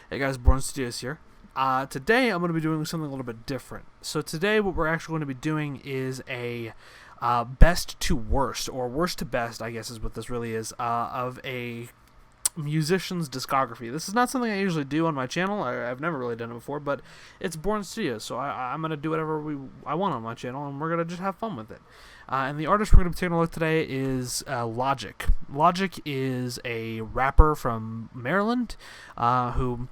Hey guys, Born Studios here. Today I'm going to be doing something a little bit different. So today what we're actually going to be doing is a best to worst, or worst to best, I guess is what this really is, of a musician's discography. This is not something I usually do on my channel. I've never really done it before, but it's Born Studios, so I'm going to do whatever I want on my channel, and we're going to just have fun with it. And the artist we're going to be taking a look today is Logic. Logic is a rapper from Maryland who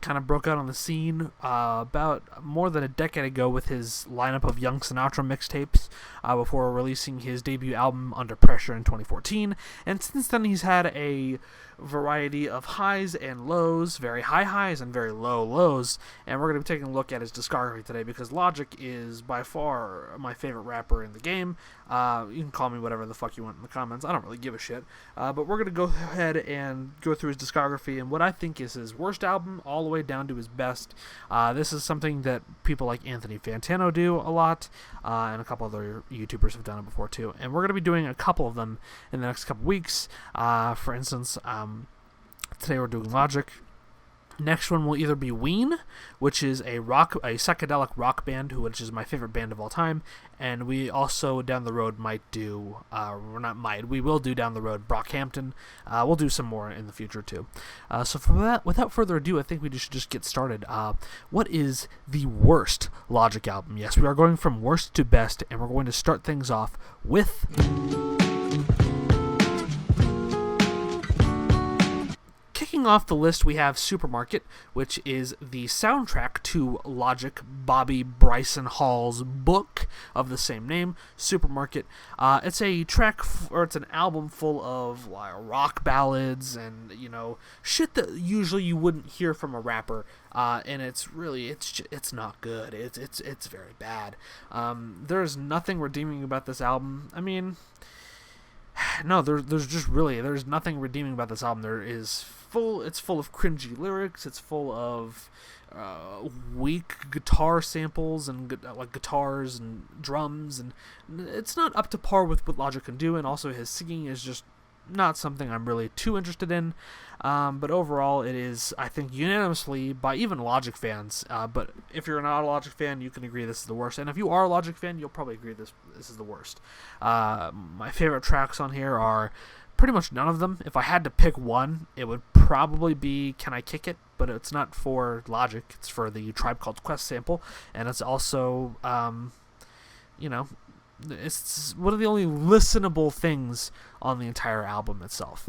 kind of broke out on the scene about more than a decade ago with his lineup of Young Sinatra mixtapes before releasing his debut album Under Pressure in 2014. And since then he's had a variety of highs and lows, very high highs and very low lows, and we're going to be taking a look at his discography today because Logic is by far my favorite rapper in the game. You can call me whatever the fuck you want in the comments. I don't really give a shit. But we're going to go ahead and go through his discography and what I think is his worst album all the way down to his best. This is something that people like Anthony Fantano do a lot, and a couple other YouTubers have done it before too. And we're going to be doing a couple of them in the next couple weeks. For instance, today we're doing Logic. Next one will either be Ween, which is a psychedelic rock band, which is my favorite band of all time, and we also down the road might do, we will do down the road Brockhampton. We'll do some more in the future too. So for that, without further ado, I think we should just get started. What is the worst Logic album? Yes, we are going from worst to best, and we're going to start things off with kicking off the list, we have Supermarket, which is the soundtrack to Logic Bobby Bryson Hall's book of the same name, Supermarket. It's a it's an album full of rock ballads and shit that usually you wouldn't hear from a rapper. And it's not good. It's very bad. There's nothing redeeming about this album. I mean, no, there's nothing redeeming about this album. It's full of cringy lyrics. It's full of weak guitar samples and guitars and drums, and it's not up to par with what Logic can do. And also, his singing is just not something I'm really too interested in. But overall, it is, I think, unanimously by even Logic fans. But if you're not a Logic fan, you can agree this is the worst. And if you are a Logic fan, you'll probably agree this is the worst. My favorite tracks on here are pretty much none of them. If I had to pick one, it would probably be Can I Kick It? But it's not for Logic. It's for the Tribe Called Quest sample. And it's also, it's one of the only listenable things on the entire album itself.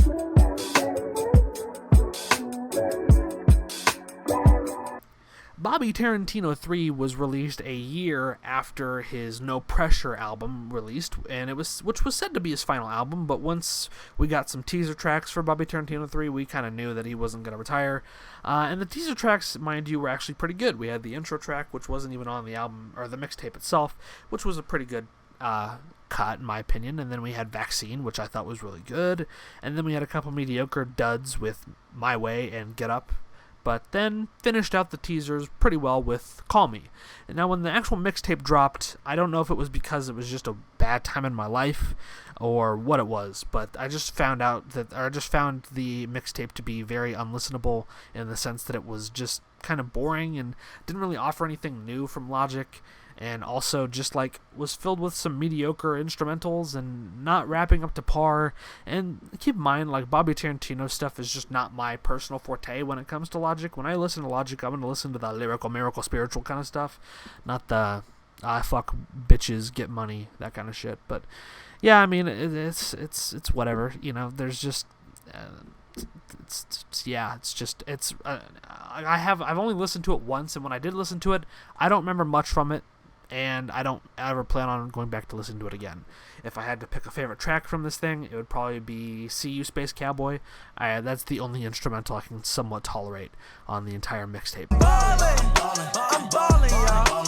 Bobby Tarantino III was released a year after his No Pressure album released, and which was said to be his final album, but once we got some teaser tracks for Bobby Tarantino III, we kind of knew that he wasn't going to retire. And the teaser tracks, mind you, were actually pretty good. We had the intro track, which wasn't even on the album, or the mixtape itself, which was a pretty good cut in my opinion, and then we had Vaccine, which I thought was really good, and then we had a couple mediocre duds with My Way and Get Up, but then finished out the teasers pretty well with Call Me. And now when the actual mixtape dropped, I don't know if it was because it was just a bad time in my life or what it was, but I just found the mixtape to be very unlistenable in the sense that it was just kind of boring and didn't really offer anything new from Logic, and also just was filled with some mediocre instrumentals and not rapping up to par. And keep in mind, Bobby Tarantino stuff is just not my personal forte when it comes to Logic. When I listen to Logic, I'm going to listen to the lyrical, miracle, spiritual kind of stuff, not the I fuck bitches, get money, that kind of shit. But yeah, I mean, it's whatever, there's just I've only listened to it once, and when I did listen to it, I don't remember much from it, and I don't ever plan on going back to listen to it again. If I had to pick a favorite track from this thing, it would probably be See You Space Cowboy. That's the only instrumental I can somewhat tolerate on the entire mixtape. I'm ballin', y'all.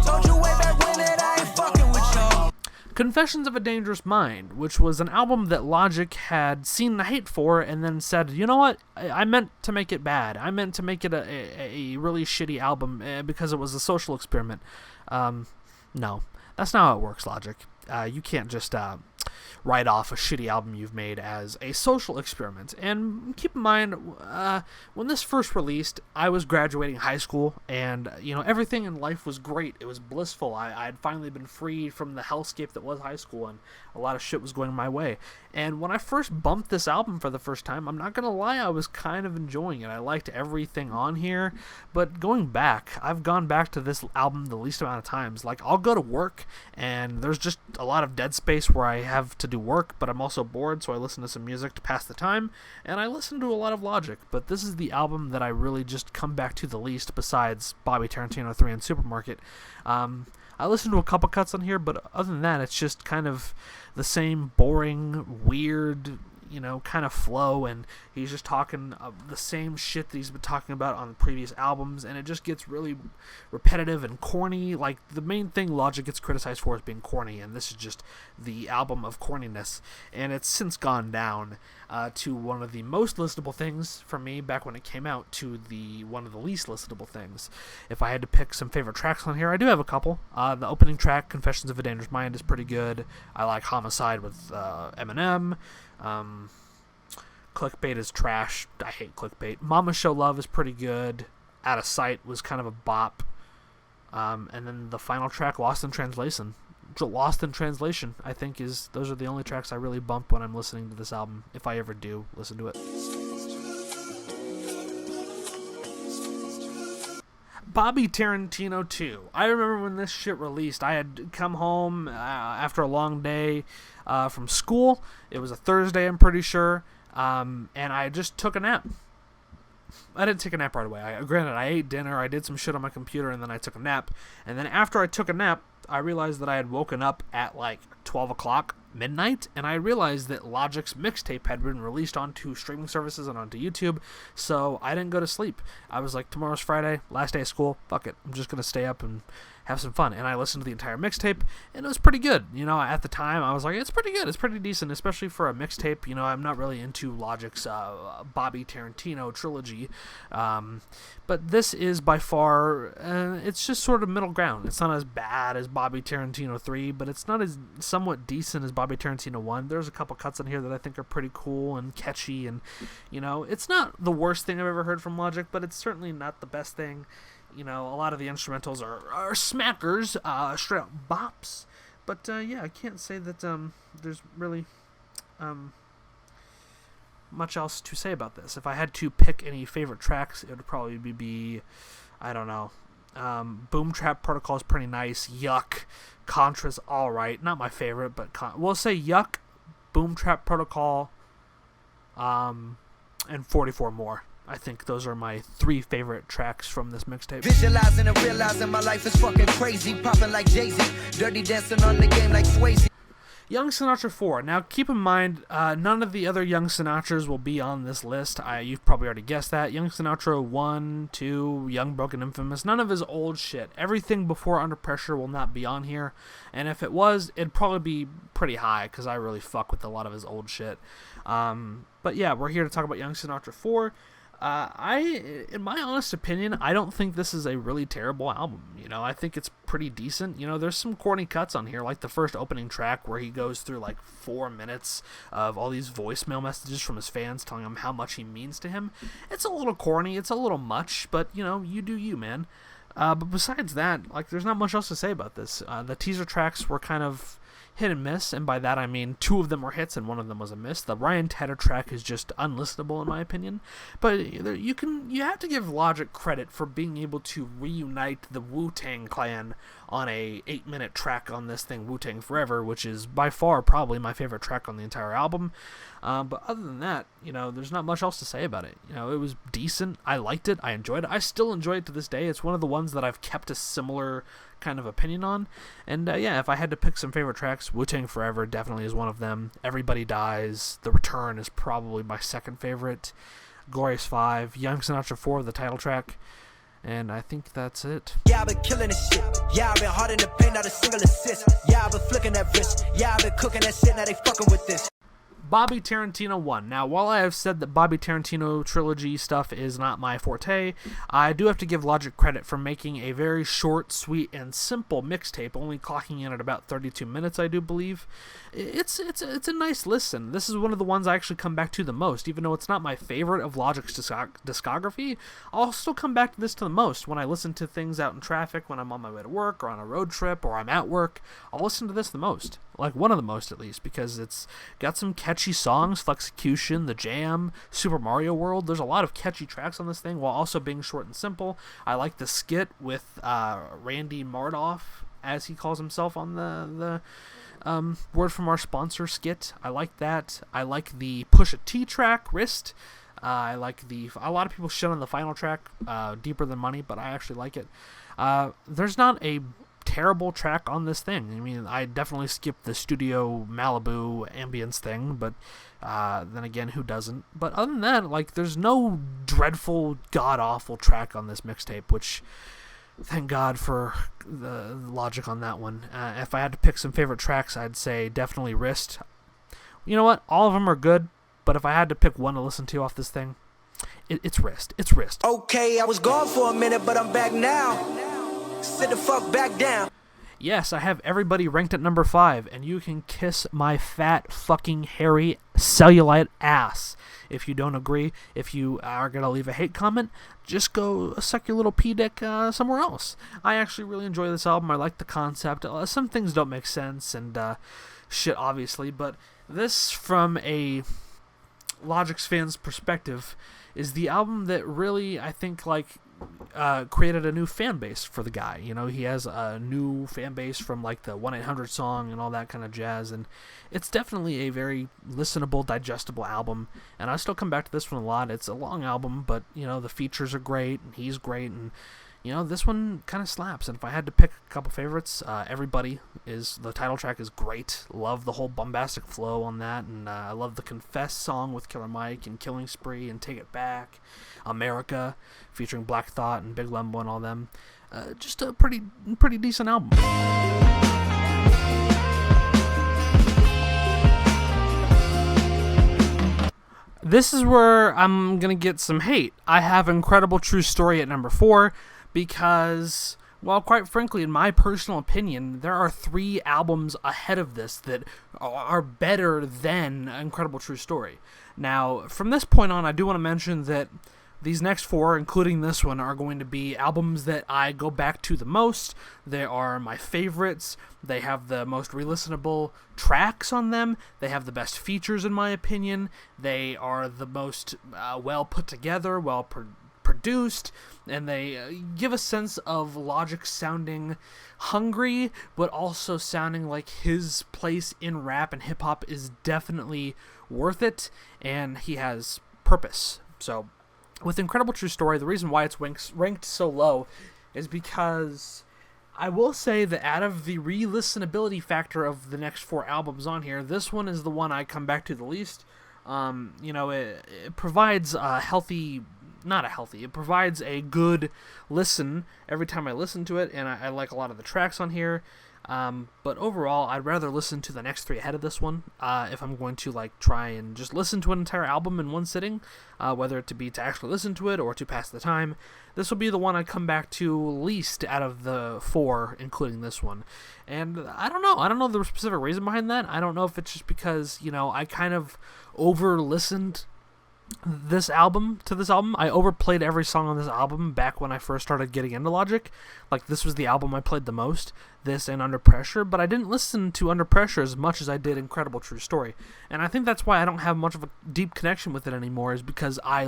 Told you way back when that I ain't fucking with y'all. Confessions of a Dangerous Mind, which was an album that Logic had seen the hate for and then said, you know what, I meant to make it bad. I meant to make it a really shitty album because it was a social experiment. No, that's not how it works, Logic. You can't just write off a shitty album you've made as a social experiment. And keep in mind, when this first released, I was graduating high school, and everything in life was great. It was blissful. I had finally been freed from the hellscape that was high school, and a lot of shit was going my way. And when I first bumped this album for the first time, I'm not gonna lie, I was kind of enjoying it. I liked everything on here, but going back, I've gone back to this album the least amount of times. Like, I'll go to work, and there's just a lot of dead space where I have to do work, but I'm also bored, so I listen to some music to pass the time, and I listen to a lot of Logic. But this is the album that I really just come back to the least, besides Bobby Tarantino III and Supermarket. I listened to a couple cuts on here, but other than that, it's just kind of the same boring, weird, kind of flow, and he's just talking the same shit that he's been talking about on the previous albums, and it just gets really repetitive and corny. Like, the main thing Logic gets criticized for is being corny, and this is just the album of corniness, and it's since gone down to one of the most listenable things for me back when it came out to one of the least listenable things. If I had to pick some favorite tracks on here, I do have a couple. The opening track, Confessions of a Dangerous Mind, is pretty good. I like Homicide with Eminem. Clickbait is trash. I hate Clickbait. Mama Show Love is pretty good. Out of Sight was kind of a bop. And then the final track, Lost in Translation, I think those are the only tracks I really bump when I'm listening to this album, if I ever do listen to it. Bobby Tarantino II. I remember when this shit released, I had come home after a long day from school. It was a Thursday, I'm pretty sure, and I just took a nap. I didn't take a nap right away. Granted, I ate dinner, I did some shit on my computer, and then I took a nap. And then after I took a nap, I realized that I had woken up at like 12 o'clock midnight, and I realized that Logic's mixtape had been released onto streaming services and onto YouTube, so I didn't go to sleep. I was like, tomorrow's Friday, last day of school, fuck it, I'm just going to stay up and have some fun. And I listened to the entire mixtape, and it was pretty good. At the time, I was like, it's pretty good, it's pretty decent, especially for a mixtape. I'm not really into Logic's Bobby Tarantino trilogy, but this is by far, it's just sort of middle ground. It's not as bad as Bobby Tarantino 3, but it's not as somewhat decent as Bobby Tarantino 1. There's a couple cuts in here that I think are pretty cool and catchy, and, it's not the worst thing I've ever heard from Logic, but it's certainly not the best thing. A lot of the instrumentals are smackers, straight up bops. But, I can't say that there's really much else to say about this. If I had to pick any favorite tracks, it would probably be I don't know. Boom Trap Protocol is pretty nice. Yuck. Contra's alright. Not my favorite, but we'll say Yuck, Boom Trap Protocol, and 44 More. I think those are my 3 favorite tracks from this mixtape. Visualizing and realizing my life is fucking crazy. Popping like Jay-Z. Dirty dancing on the game like Swayze. Young Sinatra 4. Now, keep in mind, none of the other Young Sinatras will be on this list. You've probably already guessed that. Young Sinatra 1, 2, Young, Broken, Infamous. None of his old shit. Everything before Under Pressure will not be on here. And if it was, it'd probably be pretty high, because I really fuck with a lot of his old shit. But yeah, we're here to talk about Young Sinatra 4. In my honest opinion, I don't think this is a really terrible album. I think it's pretty decent. There's some corny cuts on here, like the first opening track where he goes through like 4 minutes of all these voicemail messages from his fans telling him how much he means to him. It's a little corny, it's a little much, but you do you, man. But besides that, like, there's not much else to say about this. The teaser tracks were kind of hit and miss, and by that I mean 2 of them were hits and 1 of them was a miss. The Ryan Tedder track is just unlistenable in my opinion, but you have to give Logic credit for being able to reunite the Wu-Tang Clan on a 8-minute track on this thing, Wu-Tang Forever, which is by far probably my favorite track on the entire album. But other than that, there's not much else to say about it. It was decent. I liked it. I enjoyed it. I still enjoy it to this day. It's one of the ones that I've kept a similar kind of opinion on. And if I had to pick some favorite tracks, Wu-Tang Forever definitely is one of them. Everybody Dies. The Return is probably my second favorite. Glorious 5. Young Sinatra 4, the title track. And I think that's it. Yeah, I've been killing this shit. Yeah, I've been hard in the paint, not a single assist. Yeah, I've been flicking that wrist. Yeah, I've been cooking that shit, now they fucking with this. Bobby Tarantino 1. Now, while I have said that Bobby Tarantino trilogy stuff is not my forte, I do have to give Logic credit for making a very short, sweet, and simple mixtape, only clocking in at about 32 minutes, I do believe. It's a nice listen. This is one of the ones I actually come back to the most. Even though it's not my favorite of Logic's discography, I'll still come back to this to the most. When I listen to things out in traffic, when I'm on my way to work, or on a road trip, or I'm at work, I'll listen to this the most. Like, one of the most, at least, because it's got some catchy songs, Flexecution, The Jam, Super Mario World. There's a lot of catchy tracks on this thing, while also being short and simple. I like the skit with Randy Mardoff, as he calls himself on the word from our sponsor skit. I like that. I like the Pusha T track, Wrist. I like a lot of people shit on the final track, Deeper Than Money, but I actually like it. There's not a terrible track on this thing. I mean, I definitely skipped the Studio Malibu ambience thing, but then again, who doesn't? But other than that, like, there's no dreadful, god-awful track on this mixtape, which, thank God for the Logic on that one. If I had to pick some favorite tracks, I'd say definitely Wrist. You know what? All of them are good, but if I had to pick one to listen to off this thing, it's Wrist. It's Wrist. Okay, I was gone for a minute, but I'm back now. Sit the fuck back down. Yes, I have everybody ranked at number 5, and you can kiss my fat, fucking, hairy, cellulite ass. If you don't agree, if you are going to leave a hate comment, just go suck your little pee-dick somewhere else. I actually really enjoy this album. I like the concept. Some things don't make sense, and shit, obviously, but this, from a Logic's fan's perspective, is the album that really, I think, like, created a new fan base for the guy. You know, he has a new fan base from, like, the 1-800 song and all that kind of jazz, and it's definitely a very listenable, digestible album, and I still come back to this one a lot. It's a long album, but, you know, the features are great, and he's great, and, you know, this one kind of slaps. And if I had to pick a couple favorites, Everybody is, the title track is great. Love the whole bombastic flow on that, and I love the Confess song with Killer Mike, and Killing Spree, and Take It Back, America, featuring Black Thought and Big Lembo and all them. Just a pretty decent album. This is where I'm gonna get some hate. I have Incredible True Story at number 4 because, well, quite frankly, in my personal opinion, there are 3 albums ahead of this that are better than Incredible True Story. Now, from this point on, I do want to mention that these next 4, including this one, are going to be albums that I go back to the most. They are my favorites. They have the most re-listenable tracks on them. They have the best features, in my opinion. They are the most well put together, well produced, and they give a sense of Logic sounding hungry, but also sounding like his place in rap and hip-hop is definitely worth it, and he has purpose. So, with Incredible True Story, the reason why it's ranked so low is because I will say that out of the re-listenability factor of the next 4 albums on here, this one is the one I come back to the least. You know, it provides it provides a good listen every time I listen to it, and I like a lot of the tracks on here. But overall, I'd rather listen to the next 3 ahead of this one, if I'm going to, like, try and just listen to an entire album in one sitting, whether it be to actually listen to it or to pass the time. This will be the one I come back to least out of the 4, including this one. And I don't know the specific reason behind that. I don't know if it's just because, you know, I kind of over-listened this album. I overplayed every song on this album back when I first started getting into Logic. Like, this was the album I played the most, this and Under Pressure, but I didn't listen to Under Pressure as much as I did Incredible True Story. And I think that's why I don't have much of a deep connection with it anymore, is because I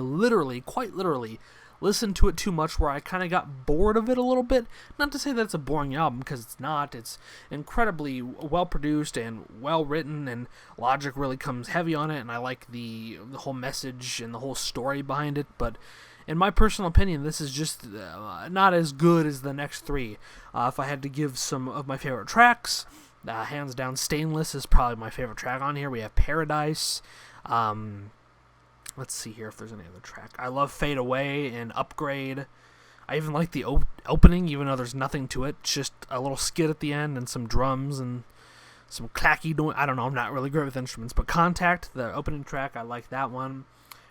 quite literally listened to it too much, where I kind of got bored of it a little bit. Not to say that it's a boring album, because it's not. It's incredibly well produced and well written, and Logic really comes heavy on it, and I like the whole message and the whole story behind it. But in my personal opinion, this is just not as good as the next 3. If I had to give some of my favorite tracks, hands down, Stainless is probably my favorite track on here. We have Paradise. Let's see here if there's any other track. I love Fade Away and Upgrade. I even like the opening, even though there's nothing to it. It's just a little skit at the end and some drums and some clacky noise. I don't know, I'm not really great with instruments, but Contact, the opening track, I like that one.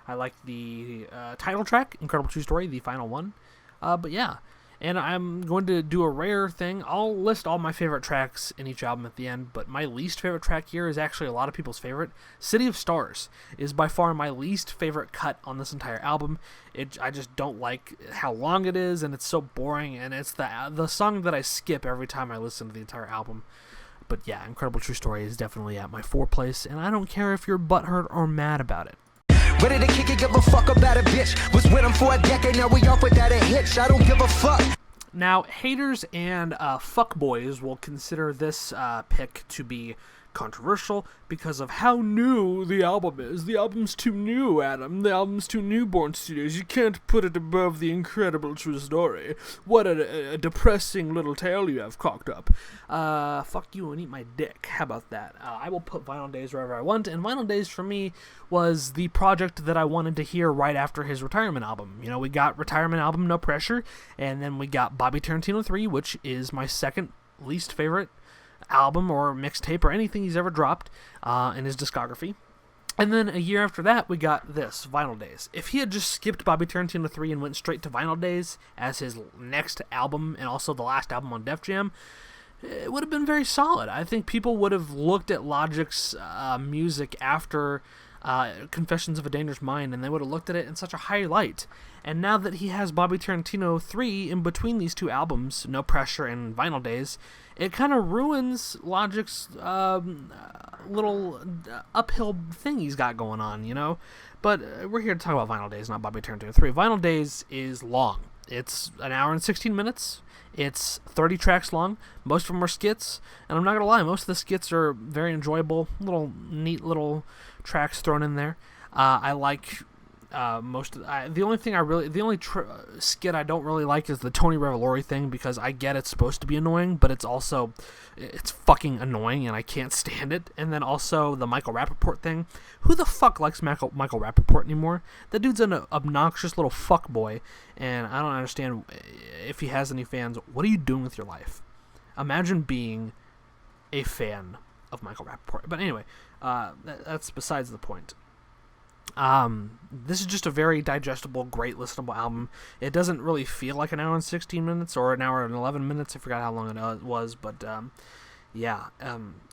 I like the title track, Incredible True Story, the final one. But yeah, and I'm going to do a rare thing. I'll list all my favorite tracks in each album at the end, but my least favorite track here is actually a lot of people's favorite. City of Stars is by far my least favorite cut on this entire album. I just don't like how long it is, and it's so boring, and it's the song that I skip every time I listen to the entire album. But yeah, Incredible True Story is definitely at my 4th place, and I don't care if you're butthurt or mad about it. Ready to kick it, give a fuck about a bitch. Was with him for a decade, now we off without a hitch. I don't give a fuck. Now, haters and fuckboys will consider this pick to be controversial because of how new the album is. The album's too new, Adam. The album's too newborn studios. You can't put it above the Incredible True Story. What a depressing little tale you have cocked up. Fuck you and eat my dick. How about that? I will put Vinyl Days wherever I want, and Vinyl Days for me was the project that I wanted to hear right after his retirement album. You know, we got retirement album No Pressure, and then we got Bobby Tarantino III, which is my second least favorite album or mixtape or anything he's ever dropped in his discography. And then a year after that, we got this, Vinyl Days. If he had just skipped Bobby Tarantino 3 and went straight to Vinyl Days as his next album and also the last album on Def Jam, it would have been very solid. I think people would have looked at Logic's music after Confessions of a Dangerous Mind, and they would have looked at it in such a high light. And now that he has Bobby Tarantino 3 in between these two albums, No Pressure and Vinyl Days, it kind of ruins Logic's little uphill thing he's got going on, you know? But we're here to talk about Vinyl Days, not Bobby Tarantino 3. Vinyl Days is long. It's an hour and 16 minutes. It's 30 tracks long. Most of them are skits. And I'm not going to lie, most of the skits are very enjoyable. Neat little tracks thrown in there. I like the only skit I don't really like is the Tony Revolori thing, because I get it's supposed to be annoying, but it's fucking annoying and I can't stand it. And then also the Michael Rappaport thing. Who the fuck likes Michael Rappaport anymore? That dude's an obnoxious little fuckboy, and I don't understand if he has any fans. What are you doing with your life? Imagine being a fan of Michael Rappaport. But anyway, that's besides the point. This is just a very digestible, great listenable album. It doesn't really feel like an hour and 16 minutes or an hour and 11 minutes. I forgot how long it was, but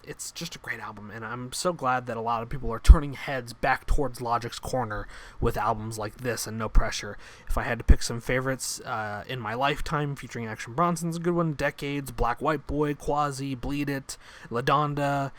it's just a great album, and I'm so glad that a lot of people are turning heads back towards Logic's corner with albums like this and No Pressure. If I had to pick some favorites in my lifetime, featuring Action Bronson's a good one, Decades, Black White Boy, Quasi, Bleed It, La Donda,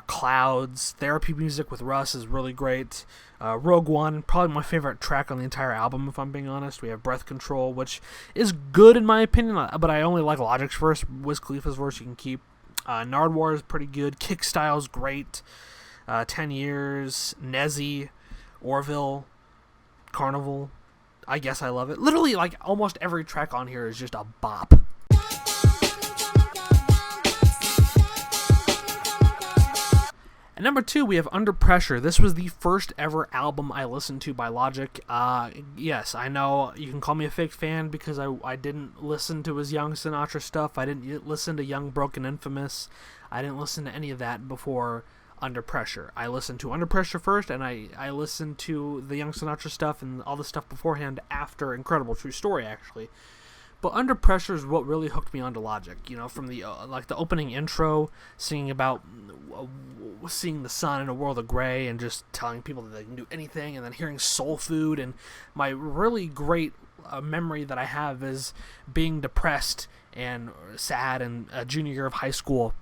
Clouds, Therapy Music with Russ is really great. Rogue One, probably my favorite track on the entire album, if I'm being honest. We have Breath Control, which is good in my opinion, but I only like Logic's verse. Wiz Khalifa's verse you can keep. Nardwuar is pretty good. Kickstyle's great. 10 Years, Nezzy, Orville, Carnival. I Guess I Love It. Literally, like, almost every track on here is just a bop. At number 2, we have Under Pressure. This was the first ever album I listened to by Logic. Yes, I know you can call me a fake fan because I didn't listen to his Young Sinatra stuff. I didn't listen to Young Broken Infamous. I didn't listen to any of that before Under Pressure. I listened to Under Pressure first, and I listened to the Young Sinatra stuff and all the stuff beforehand after Incredible True Story, actually. But Under Pressure is what really hooked me onto Logic. You know, from the the opening intro, singing about seeing the sun in a world of gray and just telling people that they can do anything, and then hearing Soul Food. And my really great memory that I have is being depressed and sad in a junior year of high school,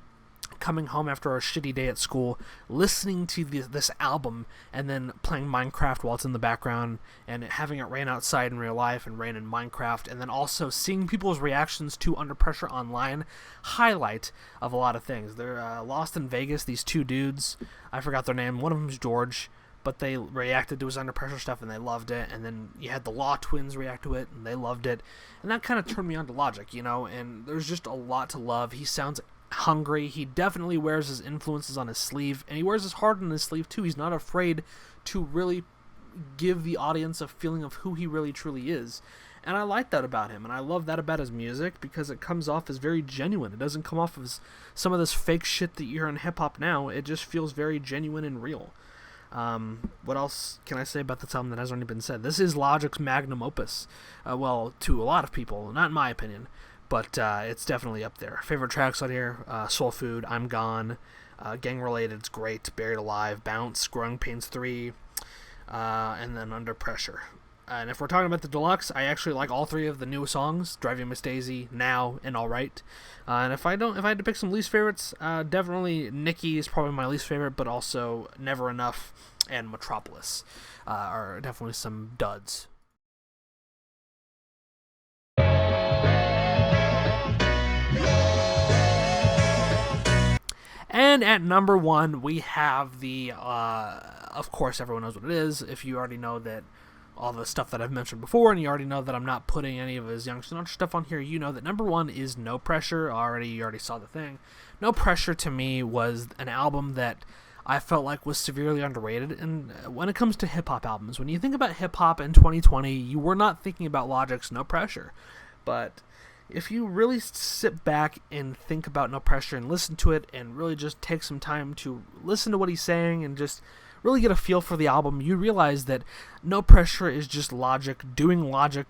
coming home after a shitty day at school, listening to this album, and then playing Minecraft while it's in the background, and having it rain outside in real life and rain in Minecraft, and then also seeing people's reactions to Under Pressure online. Highlight of a lot of things. They're Lost in Vegas, these two dudes, I forgot their name, one of them's George, but they reacted to his Under Pressure stuff and they loved it. And then you had the Law Twins react to it and they loved it, and that kind of turned me on to Logic, you know. And there's just a lot to love. He sounds hungry. He definitely wears his influences on his sleeve, and he wears his heart on his sleeve too. He's not afraid to really give the audience a feeling of who he really truly is. And I like that about him, and I love that about his music because it comes off as very genuine. It doesn't come off as some of this fake shit that you hear in hip-hop now. It just feels very genuine and real. What else can I say about this album that hasn't already been said? This is Logic's magnum opus. Well, to a lot of people, not in my opinion, but it's definitely up there. Favorite tracks on here, Soul Food, I'm Gone, Gang Related, it's great, Buried Alive, Bounce, Growing Pains 3, and then Under Pressure. And if we're talking about the deluxe, I actually like all three of the new songs: Driving Miss Daisy, Now, and All Right. And if I had to pick some least favorites, definitely Nikki is probably my least favorite, but also Never Enough and Metropolis are definitely some duds. And at number 1, we have the, of course, everyone knows what it is. If you already know that all the stuff that I've mentioned before, and you already know that I'm not putting any of his Young Sinatra stuff on here, you know that number 1 is No Pressure. You already saw the thing. No Pressure, to me, was an album that I felt like was severely underrated. And when it comes to hip-hop albums, when you think about hip-hop in 2020, you were not thinking about Logic's No Pressure. But if you really sit back and think about No Pressure and listen to it and really just take some time to listen to what he's saying and just really get a feel for the album, you realize that No Pressure is just Logic doing Logic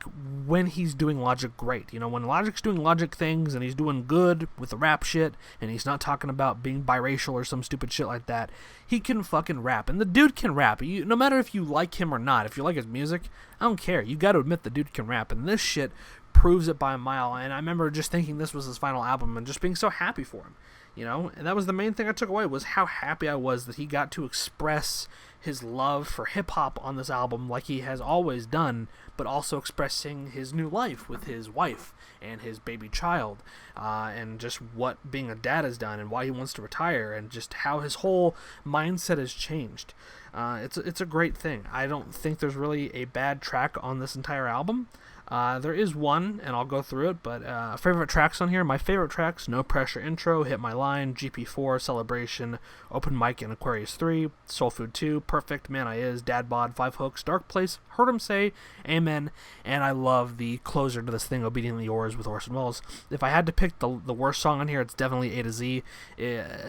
when he's doing Logic great. You know, when Logic's doing Logic things and he's doing good with the rap shit and he's not talking about being biracial or some stupid shit like that, he can fucking rap. And the dude can rap. No matter if you like him or not, if you like his music, I don't care. You gotta admit the dude can rap. And this shit proves it by a mile. And I remember just thinking this was his final album and just being so happy for him. You know, and that was the main thing I took away, was how happy I was that he got to express his love for hip-hop on this album like he has always done, but also expressing his new life with his wife and his baby child, and just what being a dad has done and why he wants to retire and just how his whole mindset has changed. It's a great thing. I don't think there's really a bad track on this entire album. There is one, and I'll go through it, but favorite tracks on here, my favorite tracks: No Pressure Intro, Hit My Line, GP4, Celebration, Open Mic and Aquarius 3, Soul Food 2, Perfect, Man I Is, Dad Bod, 5 Hooks, Dark Place, Heard 'Em Say, Amen, and I love the closer to this thing, Obediently Yours with Orson Welles. If I had to pick the worst song on here, it's definitely A to Z.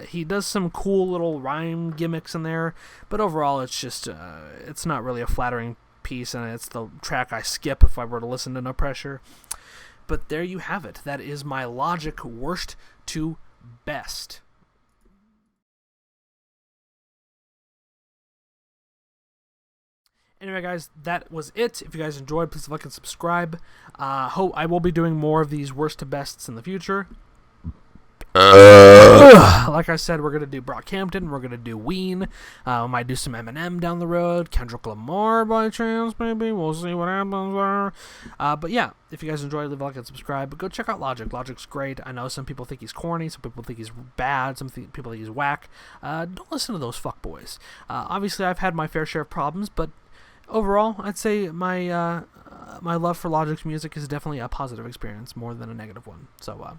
He does some cool little rhyme gimmicks in there, but overall it's just, it's not really a flattering piece, and it's the track I skip if I were to listen to No Pressure. But there you have it. That is my Logic worst to best. Anyway, guys, that was it. If you guys enjoyed, please like and subscribe. I will be doing more of these worst to bests in the future. Like I said, we're going to do Brockhampton, we're going to do Ween, we might do some Eminem down the road, Kendrick Lamar by chance, maybe, we'll see what happens there. But yeah, if you guys enjoyed, leave a like and subscribe, but go check out Logic. Logic's great. I know some people think he's corny, some people think he's bad, some people think he's whack. Don't listen to those fuckboys. Obviously, I've had my fair share of problems, but overall, I'd say my love for Logic's music is definitely a positive experience more than a negative one. So,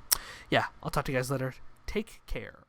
yeah, I'll talk to you guys later. Take care.